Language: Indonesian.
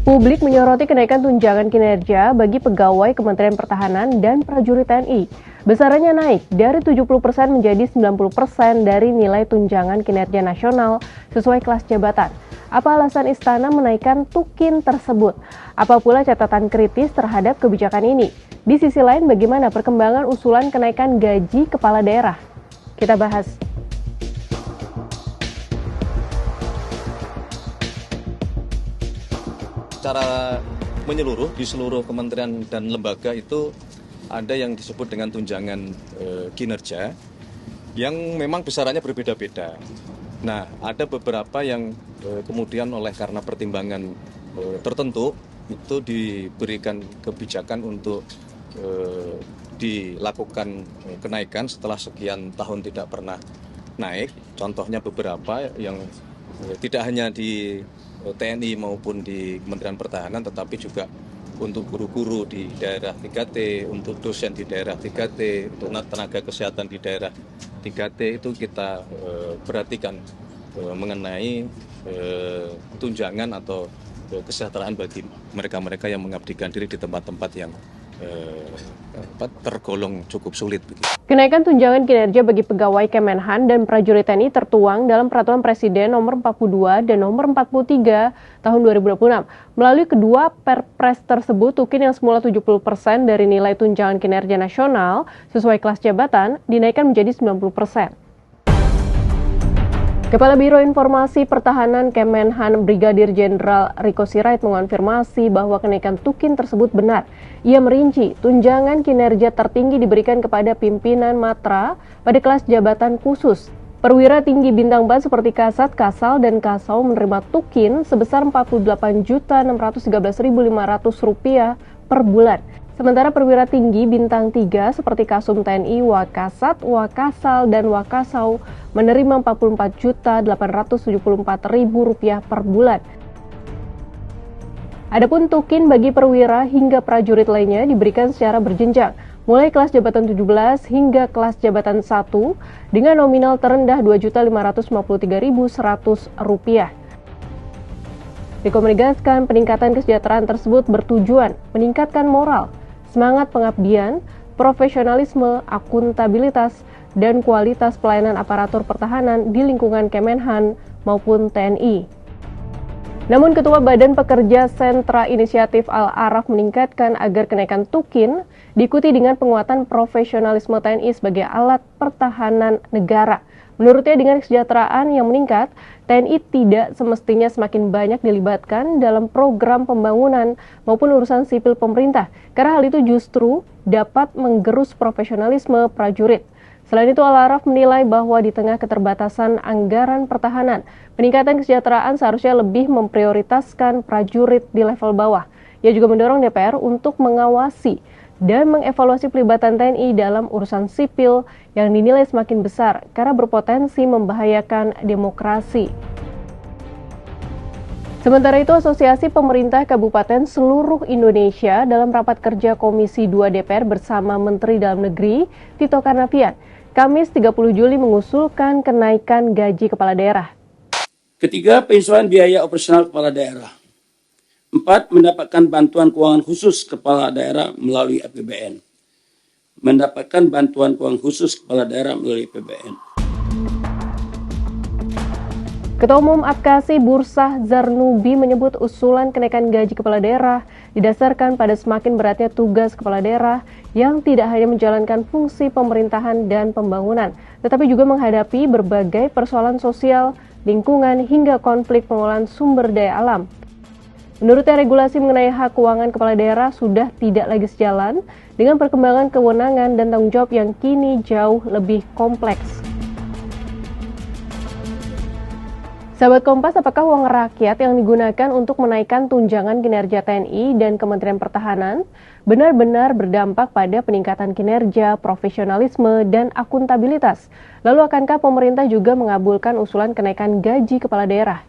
Publik menyoroti kenaikan tunjangan kinerja bagi pegawai Kementerian Pertahanan dan prajurit TNI. Besarannya naik dari 70% menjadi 90% dari nilai tunjangan kinerja nasional sesuai kelas jabatan. Apa alasan istana menaikkan tukin tersebut? Apa pula catatan kritis terhadap kebijakan ini? Di sisi lain, bagaimana perkembangan usulan kenaikan gaji kepala daerah? Kita bahas. Secara menyeluruh di seluruh kementerian dan lembaga itu ada yang disebut dengan tunjangan kinerja yang memang besarannya berbeda-beda. Nah, ada beberapa yang kemudian karena pertimbangan tertentu itu diberikan kebijakan untuk dilakukan kenaikan setelah sekian tahun tidak pernah naik. Contohnya beberapa yang tidak hanya di TNI maupun di Kementerian Pertahanan, tetapi juga untuk guru-guru di daerah 3T, untuk dosen di daerah 3T, untuk tenaga kesehatan di daerah 3T itu kita perhatikan mengenai tunjangan atau kesejahteraan bagi mereka-mereka yang mengabdikan diri di tempat-tempat yang tergolong cukup sulit. Kenaikan tunjangan kinerja bagi pegawai Kemenhan dan prajurit TNI tertuang dalam Peraturan Presiden Nomor 42 dan Nomor 43 Tahun 2026. Melalui kedua Perpres tersebut, tukin yang semula 70% dari nilai tunjangan kinerja nasional sesuai kelas jabatan dinaikkan menjadi 90%. Kepala Biro Informasi Pertahanan Kemenhan Brigadir Jenderal Riko Sirait mengonfirmasi bahwa kenaikan tukin tersebut benar. Ia merinci tunjangan kinerja tertinggi diberikan kepada pimpinan Matra pada kelas jabatan khusus. Perwira tinggi bintang 4 seperti Kasat, Kasal, dan Kasau menerima tukin sebesar Rp48.613.500 per bulan. Sementara perwira tinggi bintang 3 seperti Kasum TNI, Wakasat, Wakasal, dan Wakasau menerima Rp44.874.000 per bulan. Adapun tukin bagi perwira hingga prajurit lainnya diberikan secara berjenjang, mulai kelas jabatan 17 hingga kelas jabatan 1 dengan nominal terendah Rp2.553.100. Riko menegaskan peningkatan kesejahteraan tersebut bertujuan meningkatkan moral, semangat pengabdian, profesionalisme, akuntabilitas, dan kualitas pelayanan aparatur pertahanan di lingkungan Kemenhan maupun TNI. Namun Ketua Badan Pekerja Sentra Inisiatif Al-Araf meningkatkan agar kenaikan tukin diikuti dengan penguatan profesionalisme TNI sebagai alat pertahanan negara. Menurutnya dengan kesejahteraan yang meningkat, TNI tidak semestinya semakin banyak dilibatkan dalam program pembangunan maupun urusan sipil pemerintah, karena hal itu justru dapat menggerus profesionalisme prajurit. Selain itu, Al-Araf menilai bahwa di tengah keterbatasan anggaran pertahanan, peningkatan kesejahteraan seharusnya lebih memprioritaskan prajurit di level bawah. Ia juga mendorong DPR untuk mengawasi dan mengevaluasi pelibatan TNI dalam urusan sipil yang dinilai semakin besar karena berpotensi membahayakan demokrasi. Sementara itu, Asosiasi Pemerintah Kabupaten seluruh Indonesia dalam rapat kerja Komisi 2 DPR bersama Menteri Dalam Negeri Tito Karnavian, Kamis 30 Juli mengusulkan kenaikan gaji kepala daerah. Ketiga, penyesuaian biaya operasional kepala daerah. 4. Mendapatkan bantuan keuangan khusus kepala daerah melalui APBN. Mendapatkan bantuan keuangan khusus kepala daerah melalui APBN. Ketua Umum Apkasi Bursah Zarnubi menyebut usulan kenaikan gaji kepala daerah didasarkan pada semakin beratnya tugas kepala daerah yang tidak hanya menjalankan fungsi pemerintahan dan pembangunan, tetapi juga menghadapi berbagai persoalan sosial, lingkungan, hingga konflik pengelolaan sumber daya alam. Menurutnya, regulasi mengenai hak keuangan kepala daerah sudah tidak lagi sejalan dengan perkembangan kewenangan dan tanggung jawab yang kini jauh lebih kompleks. Sahabat Kompas, apakah uang rakyat yang digunakan untuk menaikkan tunjangan kinerja TNI dan Kementerian Pertahanan benar-benar berdampak pada peningkatan kinerja, profesionalisme, dan akuntabilitas? Lalu akankah pemerintah juga mengabulkan usulan kenaikan gaji kepala daerah?